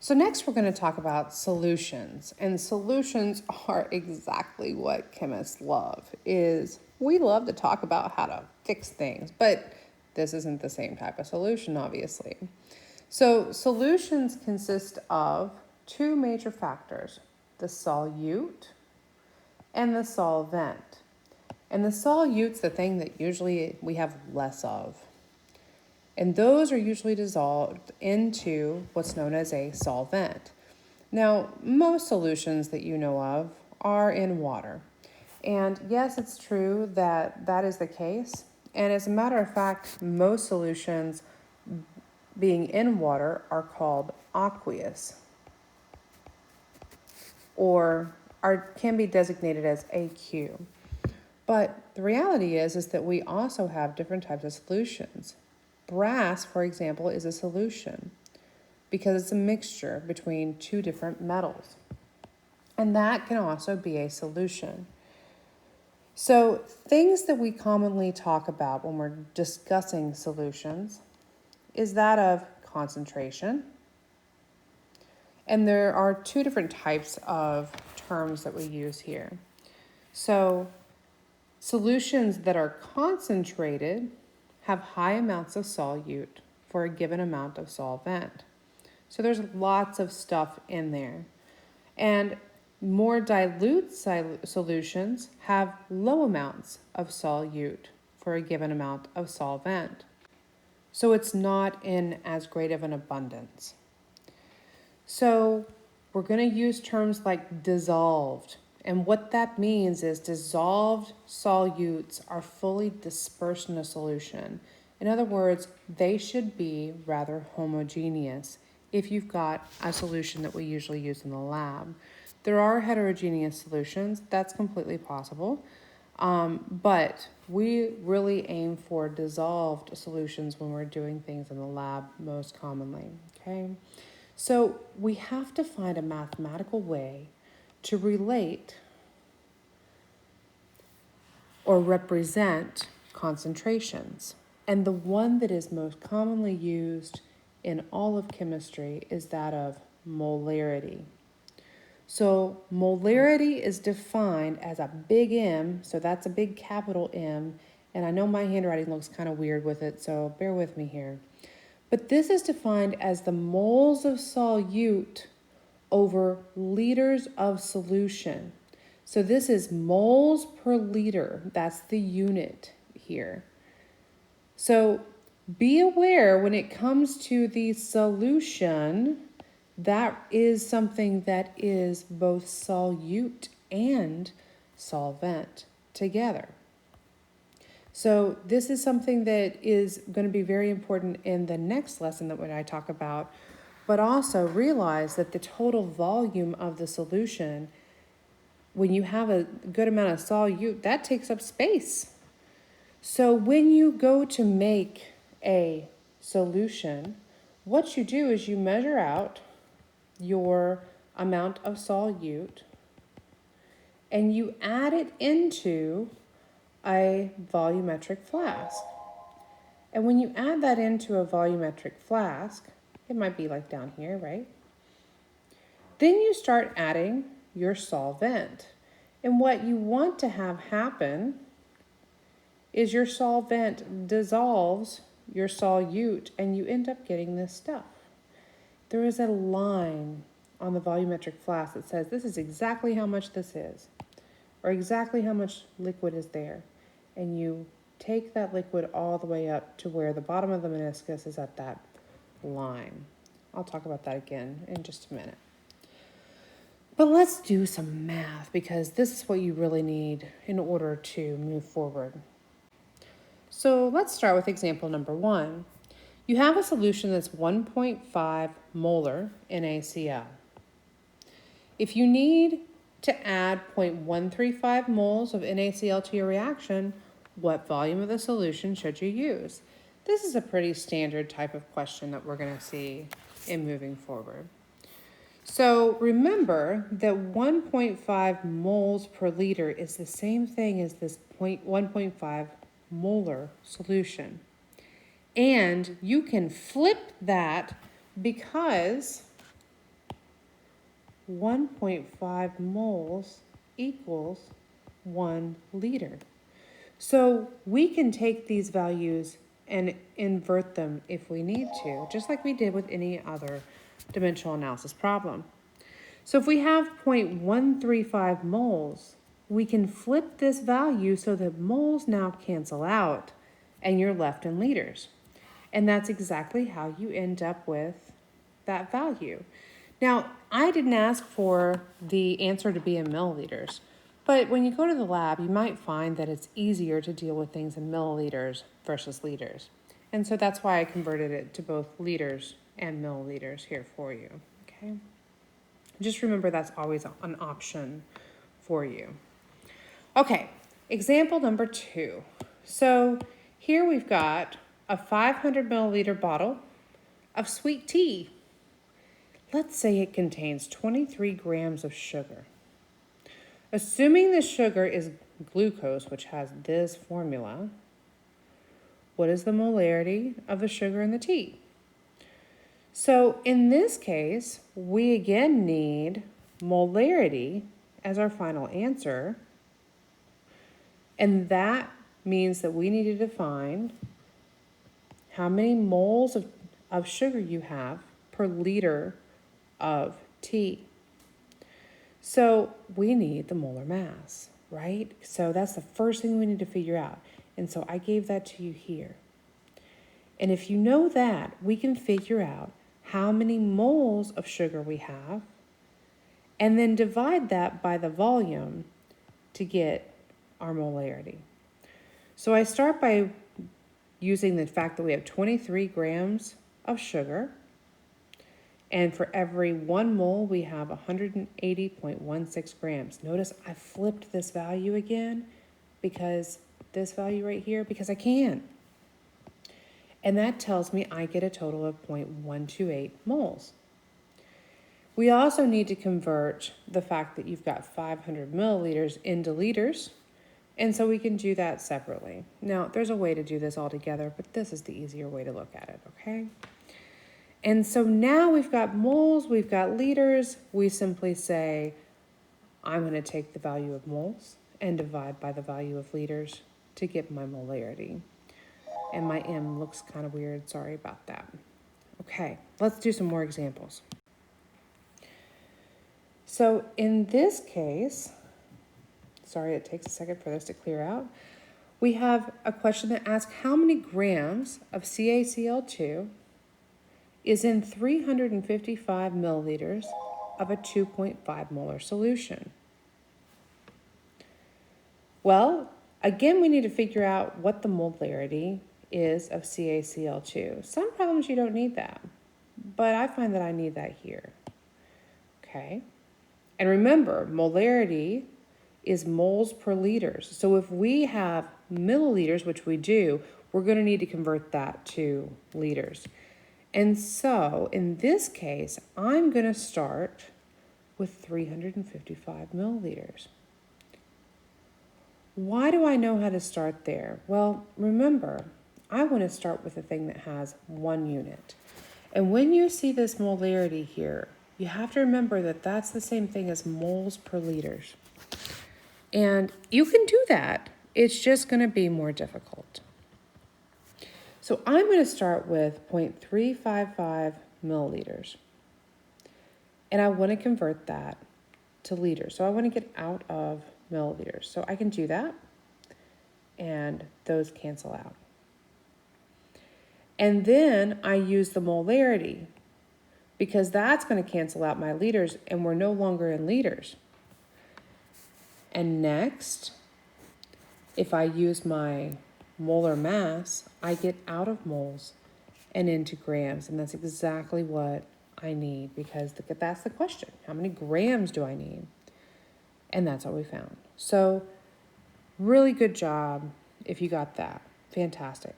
So next we're going to talk about solutions. And solutions are exactly what chemists love. We love to talk about how to fix things, but this isn't the same type of solution, obviously. So solutions consist of two major factors, the solute and the solvent. And the solute's the thing that usually we have less of. And those are usually dissolved into what's known as a solvent. Now, most solutions that you know of are in water. And yes, it's true that that is the case. And as a matter of fact, most solutions being in water are called aqueous or can be designated as AQ. But the reality is that we also have different types of solutions. Brass, for example, is a solution because it's a mixture between two different metals. And that can also be a solution. So things that we commonly talk about when we're discussing solutions is that of concentration. And there are two different types of terms that we use here. So solutions that are concentrated have high amounts of solute for a given amount of solvent. So there's lots of stuff in there. And more dilute solutions have low amounts of solute for a given amount of solvent. So it's not in as great of an abundance. So we're going to use terms like dissolved. And what that means is dissolved solutes are fully dispersed in a solution. In other words, they should be rather homogeneous if you've got a solution that we usually use in the lab. There are heterogeneous solutions, that's completely possible, but we really aim for dissolved solutions when we're doing things in the lab most commonly, okay? So we have to find a mathematical way to relate or represent concentrations. And the one that is most commonly used in all of chemistry is that of molarity. So molarity is defined as a big M, so that's a big capital M, and I know my handwriting looks kind of weird with it, so bear with me here. But this is defined as the moles of solute over liters of solution. So this is moles per liter. That's the unit here. So be aware when it comes to the solution, that is something that is both solute and solvent together. So this is something that is going to be very important in the next lesson that when I talk about, but also realize that the total volume of the solution, when you have a good amount of solute, that takes up space. So when you go to make a solution, what you do is you measure out your amount of solute and you add it into a volumetric flask. And when you add that into a volumetric flask, it might be like down here, right? Then you start adding your solvent. And what you want to have happen is your solvent dissolves your solute and you end up getting this stuff. There is a line on the volumetric flask that says this is exactly how much this is, or exactly how much liquid is there. And you take that liquid all the way up to where the bottom of the meniscus is at that line. I'll talk about that again in just a minute. But let's do some math because this is what you really need in order to move forward. So let's start with example number 1. You have a solution that's 1.5 molar NaCl. If you need to add 0.135 moles of NaCl to your reaction, what volume of the solution should you use? This is a pretty standard type of question that we're going to see in moving forward. So remember that 1.5 moles per liter is the same thing as this 1.5 molar solution. And you can flip that because 1.5 moles equals 1 liter. So we can take these values and invert them if we need to, just like we did with any other dimensional analysis problem. So if we have 0.135 moles, we can flip this value so that moles now cancel out and you're left in liters. And that's exactly how you end up with that value. Now, I didn't ask for the answer to be in milliliters, but when you go to the lab, you might find that it's easier to deal with things in milliliters versus liters. And so that's why I converted it to both liters and milliliters here for you, okay? Just remember that's always an option for you. Okay, example number 2. So here we've got a 500 milliliter bottle of sweet tea. Let's say it contains 23 grams of sugar. Assuming the sugar is glucose, which has this formula, what is the molarity of the sugar in the tea? So in this case, we again need molarity as our final answer. And that means that we need to define how many moles of sugar you have per liter of tea. So we need the molar mass, right? So that's the first thing we need to figure out. And so I gave that to you here. And if you know that, we can figure out how many moles of sugar we have and then divide that by the volume to get our molarity. So I start by using the fact that we have 23 grams of sugar. And for every 1 mole, we have 180.16 grams. Notice I flipped this value again because this value right here, because I can. And that tells me I get a total of 0.128 moles. We also need to convert the fact that you've got 500 milliliters into liters. And so we can do that separately. Now, there's a way to do this all together, but this is the easier way to look at it, okay? And so now we've got moles, we've got liters. We simply say, I'm going to take the value of moles and divide by the value of liters to get my molarity. And my M looks kind of weird. Sorry about that. Okay, let's do some more examples. So in this case, sorry, it takes a second for this to clear out. We have a question that asks how many grams of CaCl2 is in 355 milliliters of a 2.5 molar solution. Well, again, we need to figure out what the molarity is of CaCl2. Some problems you don't need that, but I find that I need that here. Okay, and remember, molarity is moles per liters. So if we have milliliters, which we do, we're going to need to convert that to liters. And so in this case, I'm going to start with 355 milliliters. Why do I know how to start there? Well, remember, I want to start with a thing that has 1 unit. And when you see this molarity here, you have to remember that that's the same thing as moles per liters. And you can do that. It's just going to be more difficult. So I'm going to start with 0.355 milliliters. And I want to convert that to liters. So I want to get out of milliliters. So I can do that. And those cancel out. And then I use the molarity because that's going to cancel out my liters and we're no longer in liters. And next, if I use my molar mass, I get out of moles and into grams. And that's exactly what I need because that's the question. How many grams do I need? And that's what we found. So really good job if you got that. Fantastic.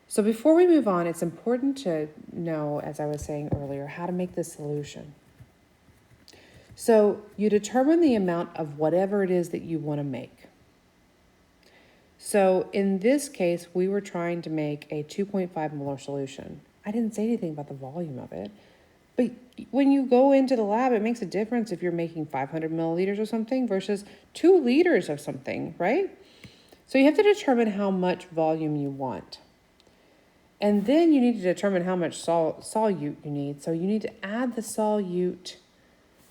So before we move on, it's important to know, as I was saying earlier, how to make this solution. So you determine the amount of whatever it is that you want to make. So in this case, we were trying to make a 2.5 molar solution. I didn't say anything about the volume of it, But when you go into the lab, it makes a difference if you're making 500 milliliters of something versus 2 liters of something, right? So you have to determine how much volume you want. And then you need to determine how much solute you need. So you need to add the solute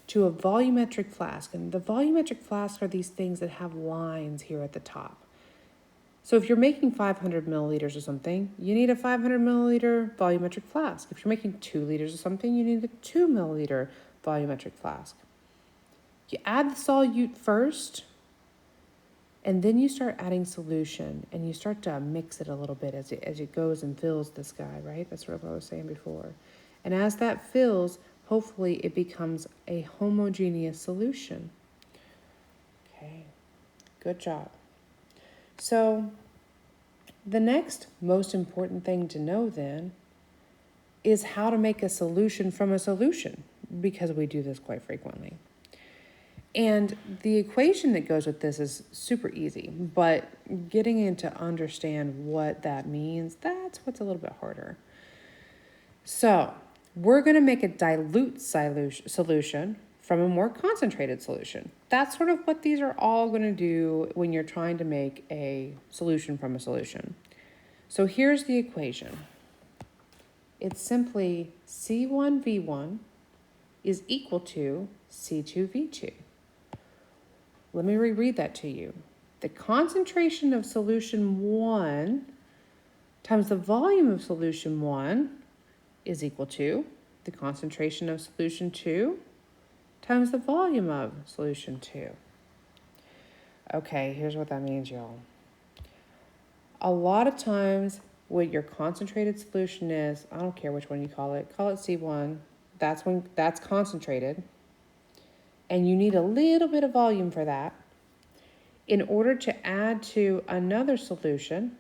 to a volumetric flask. And the volumetric flasks are these things that have lines here at the top. So if you're making 500 milliliters or something, you need a 500 milliliter volumetric flask. If you're making 2 liters of something, you need a 2 milliliter volumetric flask. You add the solute first, and then you start adding solution, and you start to mix it a little bit as it goes and fills this guy, right? That's what I was saying before. And as that fills, hopefully it becomes a homogeneous solution. Okay, good job. So the next most important thing to know then is how to make a solution from a solution, because we do this quite frequently. And the equation that goes with this is super easy, but getting into understand what that means, that's what's a little bit harder. So we're going to make a dilute solution from a more concentrated solution. That's sort of what these are all going to do when you're trying to make a solution from a solution. So here's the equation. It's simply C1V1 is equal to C2V2. Let me reread that to you. The concentration of solution 1 times the volume of solution 1 is equal to the concentration of solution 2 times the volume of solution 2. Okay, here's what that means, y'all. A lot of times what your concentrated solution is, I don't care which one you call it C1, that's concentrated. And you need a little bit of volume for that in order to add to another solution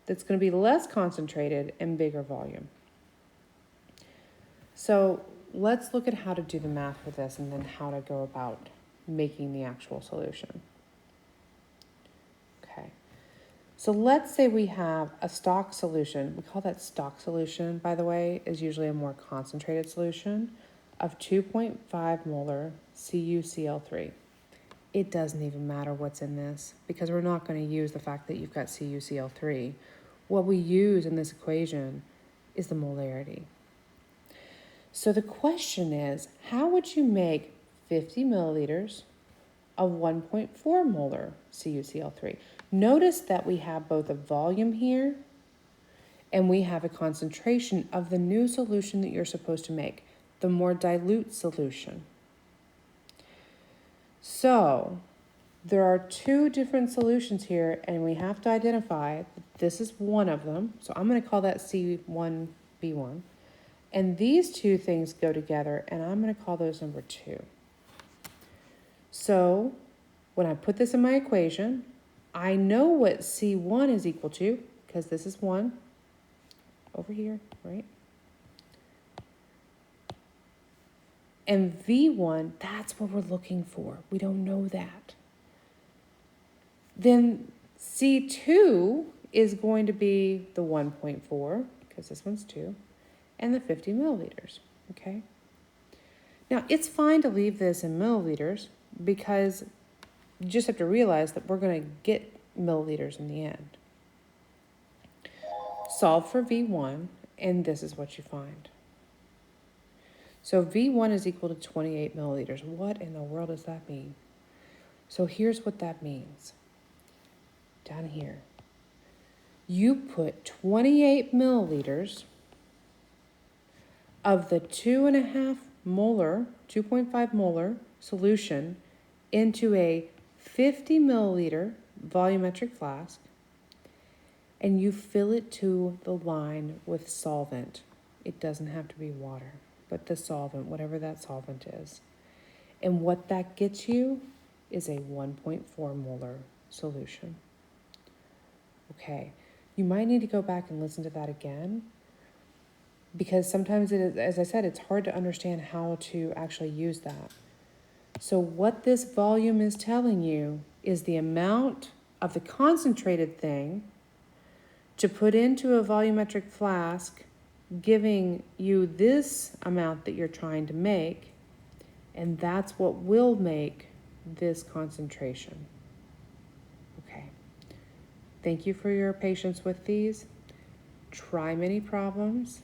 that's going to be less concentrated and bigger volume. So let's look at how to do the math for this and then how to go about making the actual solution. Okay, so let's say we have a stock solution. We call that stock solution, by the way, is usually a more concentrated solution of 2.5 molar CuCl3. It doesn't even matter what's in this because we're not going to use the fact that you've got CuCl3. What we use in this equation is the molarity. So the question is, how would you make 50 milliliters of 1.4 molar CuCl3? Notice that we have both a volume here and we have a concentration of the new solution that you're supposed to make, the more dilute solution. So there are 2 different solutions here, and we have to identify this is one of them. So I'm going to call that C1B1. And these 2 things go together, and I'm going to call those number 2. So when I put this in my equation, I know what C1 is equal to, because this is 1 over here, right? And V1, that's what we're looking for. We don't know that. Then C2 is going to be the 1.4, because this one's 2, and the 50 milliliters, okay? Now, it's fine to leave this in milliliters because you just have to realize that we're going to get milliliters in the end. Solve for V1, and this is what you find. So V1 is equal to 28 milliliters. What in the world does that mean? So here's what that means. Down here, you put 28 milliliters of the 2.5 molar, 2.5 molar solution into a 50 milliliter volumetric flask, and you fill it to the line with solvent. It doesn't have to be water, but the solvent, whatever that solvent is. And what that gets you is a 1.4 molar solution. Okay, you might need to go back and listen to that again because sometimes it is, as I said, it's hard to understand how to actually use that. So what this volume is telling you is the amount of the concentrated thing to put into a volumetric flask giving you this amount that you're trying to make, and that's what will make this concentration. Okay. Thank you for your patience with these. Try many problems.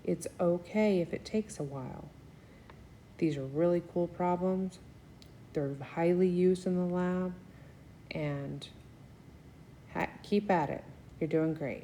It's okay if it takes a while. These are really cool problems. They're highly used in the lab, and keep at it. You're doing great.